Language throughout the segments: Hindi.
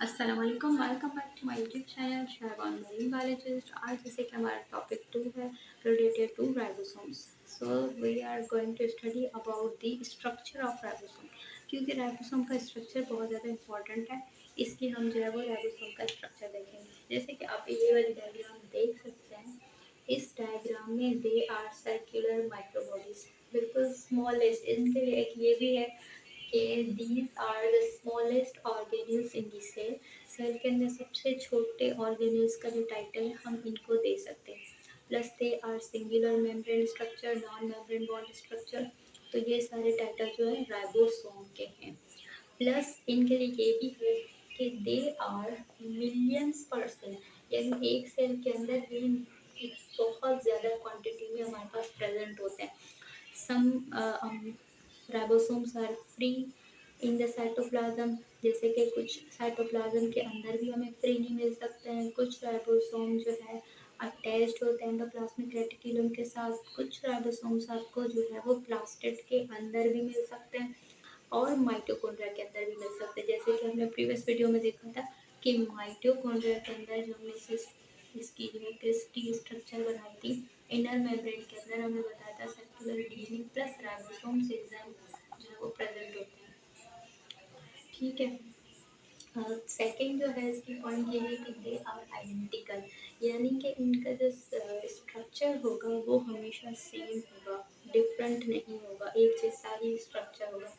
अस्सलाम वालेकुम, welcome back to my YouTube channel Shahban marine biologist. आज जैसे कि हमारा टॉपिक 2 है related to ribosomes. So we are going to study about the structure of ribosome, क्योंकि राइबोसोम का स्ट्रक्चर बहुत ज़्यादा इंपॉर्टेंट है। इसलिए हम जो है वो राइबोसोम का स्ट्रक्चर देखेंगे। जैसे कि आप ये वाली डायग्राम देख सकते हैं। इस डायग्राम में दे आर सर्कुलर माइक्रोबॉडीज, बिल्कुल स्मॉलेस्ट। इनके लिए एक ये भी है कि these are the smallest organelles in the cell. Cell के अंदर सबसे छोटे ऑर्गेनल्स का जो टाइटल है हम इनको दे सकते हैं। Plus they are singular membrane structure, non membrane bond structure. तो ये सारे टाइटल जो है राइबोसोम के हैं। प्लस इनके लिए ये भी है कि दे आर मिलियंस पर सेल, यानी एक सेल के अंदर ही बहुत ज़्यादा क्वांटिटी में हमारे पास प्रेजेंट होते हैं। Some ribosomes are free in the cytoplasm, जैसे कि कुछ साइटोप्लाज्म के अंदर भी हमें फ्री नहीं मिल सकते हैं। कुछ राइबोसोम जो है अटैच्ड होते हैं एंडोप्लाज्मिक रेटिकुलम के साथ। कुछ राइबोसोम्स आपको जो है वो प्लास्टिड के अंदर भी मिल सकते हैं और माइटोकॉन्ड्रिया के अंदर भी मिल सकते हैं। जैसे कि हमने प्रीवियस वीडियो में देखा था कि माइटोकॉन्ड्रिया के अंदर जो हमने इसकी जो है क्रिस्टी स्ट्रक्चर बनाई थी, इनर मेम्ब्रेन के अंदर हमने बताया था circular DNA plus ribosomes enzyme जो है वो प्रेजेंट होते हैं। ठीक है। सेकंड जो है इसकी पॉइंट ये है कि दे आर आइडेंटिकल, यानी कि इनका जो स्ट्रक्चर होगा वो हमेशा सेम होगा, डिफरेंट नहीं होगा, एक जैसा ही स्ट्रक्चर होगा।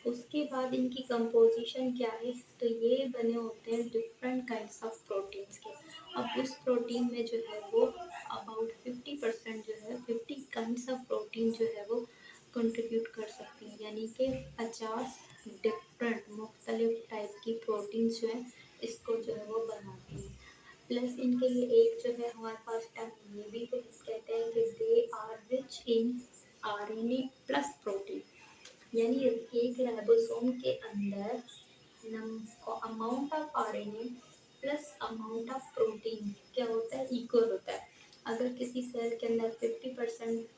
उसके बाद इनकी कंपोजिशन क्या है, तो ये बने होते हैं डिफरेंट काइंड्स ऑफ प्रोटीन्स के। अब उस प्रोटीन में जो है वो अबाउट 50% जो है 50 काइंड्स ऑफ प्रोटीन जो है वो कंट्रीब्यूट कर सकती हैं, यानी कि 50 डिफरेंट मुख्तलिफ टाइप की प्रोटीन्स जो है इसको जो है वो बनाती हैं। प्लस इनके लिए एक जो है हमारे पास टर्म ये भी कहते हैं कि they are rich in RNA plus protein, यानी एक राइबोसोम के अंदर amount of RNA plus amount of protein क्या होता है, इक्वल होता है। अगर किसी सेल के अंदर 50%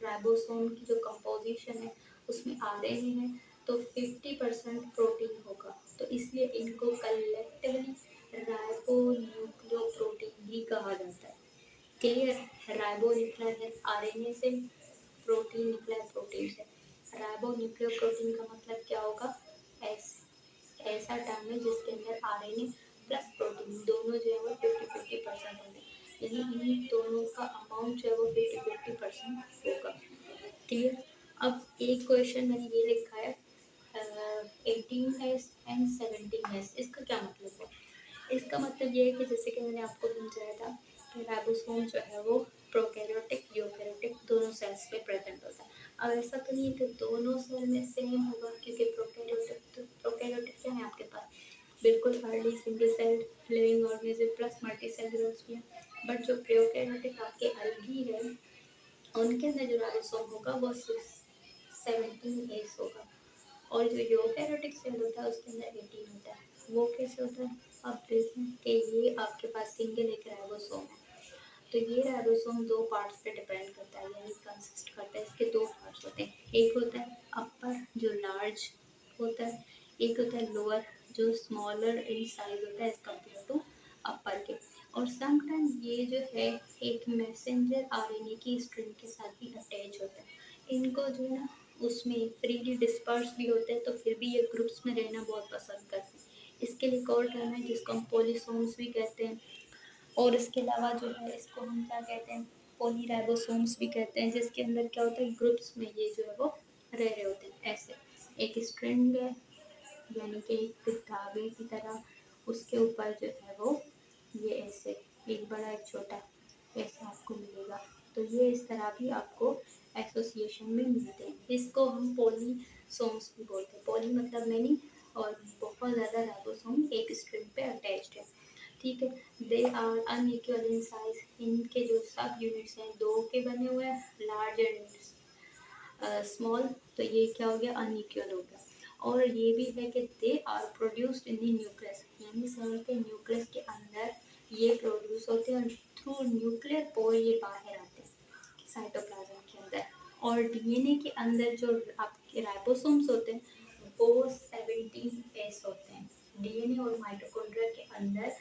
राइबोसोम की जो कंपोजिशन है उसमें आरएनए है तो 50% प्रोटीन होगा। तो इसलिए इनको कलेक्टिवली राइबोन्यूक्लियोप्रोटीन भी कहा जाता है। क्लियर। राइबो निकला है आरएनए से, प्रोटीन निकला है प्रोटीन से। राइबो न्यूक्लियोप्रोटीन का मतलब क्या होगा, ऐसा टर्म है जिसके अंदर आरएनए प्लस प्रोटीन दोनों जो है वो 50-50% होंगे, यानी इन दोनों का अमाउंट जो है वो 50-50% होगा। क्लियर। अब एक क्वेश्चन मैंने ये लिखा है 18s एंड 17s, इसका क्या मतलब है? इसका मतलब ये है कि जैसे कि मैंने आपको समझाया था कि राइबोसोम जो है वो प्रोकैरियोटिक यूकैरियोटिक दोनों सेल्स में प्रेजेंट होता है। अब ऐसा तो नहीं है कि दोनों सेल में सेम होगा, क्योंकि प्रोकैरियोटिक क्या है आपके पास, बिल्कुल early single cell living organism plus multi cellular भी है। बट जो प्रोकैरियोटिक आपके अलगी है उनके अंदर जो राइबोसोम होगा वो 17 एस होगा, और जो यूकैरियोटिक सेल होता है उसके अंदर 18 होता है। वो कैसे होता है, आप देखें कि ये आपके पास सिंगल एक राइबोसोम है। तो ये राइबोसोम दो पार्ट्स पे डिपेंड करता है, यानी कंसिस्ट करता है, इसके दो पार्ट्स होते हैं। एक होता है अपर जो लार्ज होता है, एक होता है लोअर जो स्मॉलर इन साइज होता है एज कम्पेयर टू अपर के। और समटाइम ये जो है एक मैसेंजर आरएनए की स्ट्रिंग के साथ भी अटैच होता है। इनको जो है ना उसमें फ्रीली डिस्पर्स भी होते हैं, तो फिर भी ये ग्रुप्स में रहना बहुत पसंद करते हैं। इसके लिए एक और टर्म है जिसको हम पॉलीसोम्स भी कहते हैं। और इसके अलावा जो है इसको हम क्या कहते हैं, पॉलीराइबोसोम्स भी कहते हैं, जिसके अंदर क्या होता है ग्रुप्स में ये जो है वो रह रहे होते हैं। ऐसे एक स्ट्रिंग है, यानी कि एक धागे की तरह, उसके ऊपर जो है वो ये ऐसे एक बड़ा एक छोटा ऐसा आपको मिलेगा। तो ये इस तरह भी आपको एसोसिएशन में मिलते हैं। इसको हम पॉलीसोम्स भी बोलते हैं। पॉली मतलब मैनी, और बहुत ज़्यादा राइबोसोम एक स्ट्रिंग पे अटैच्ड है। ठीक है। They are unequal in size, इनके जो सब यूनिट्स हैं दो के बने हुए हैं, लार्ज एंड स्मॉल। तो ये क्या हो गया, अनइक्वल हो गया। और ये भी है कि they are produced in the nucleus, यानी सेल के न्यूक्लियस के अंदर ये प्रोड्यूस होते हैं और थ्रू न्यूक्लियर पोर ये बाहर आते हैं साइटोप्लाज्म के अंदर। और डीएनए के अंदर जो आपके राइबोसोम्स होते हैं वो 17 एस होते हैं, डीएनए और माइटोकॉन्ड्रिया के अंदर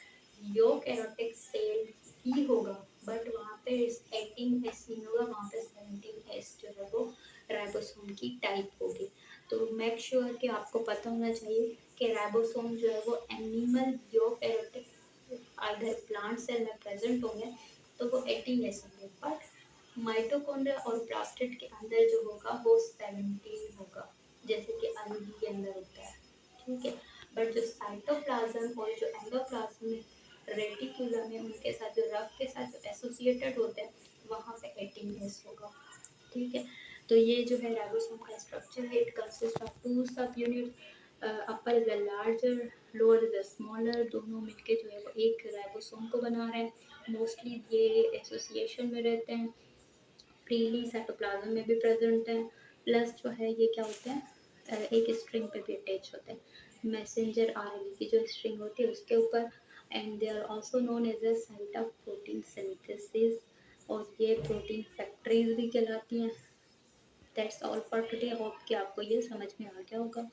यूकेरियोटिक सेल ही होगा, बट वहाँ पे 18S नहीं होगा, वहाँ पे 17S जो है वो राइबोसोम की टाइप होगी। तो मेक श्योर कि आपको पता होना चाहिए कि राइबोसोम जो है वो एनिमल यूकेरियोटिक अगर प्लांट सेल में प्रेजेंट होंगे तो वो 18S होंगे, बट माइटोकॉन्ड्रिया और प्लास्टिड के अंदर जो होगा वो 17 होगा, जैसे कि अलगी के अंदर होता है, ठीक है। बट जो साइटोप्लाज्म और जो एंडोप्लाज्म में रेटिकुलम है उनके साथ जो रफ के साथ जो एसोसिएटेड होते हैं वहाँ पे 18S होगा, ठीक है। तो ये जो है राइबोसोम का स्ट्रक्चर है। It consist of two sub unit, upper is the larger, lower is the smaller, दोनों मिलके जो है वो एक राइबोसोम को बना रहे हैं। मोस्टली ये एसोसिएशन में रहते हैं, फ्रीली साइटोप्लाज्म में भी प्रेजेंट है, प्लस जो है ये क्या होते हैं, एक स्ट्रिंग पे भी अटैच होते हैं, मैसेंजर आरएनए की जो स्ट्रिंग होती है उसके ऊपर। And they are also known as a site of protein synthesis, और ये प्रोटीन फैक्ट्रीज भी कहलाती हैं। That's all for today, hope कि आपको ये समझ में आ गया होगा।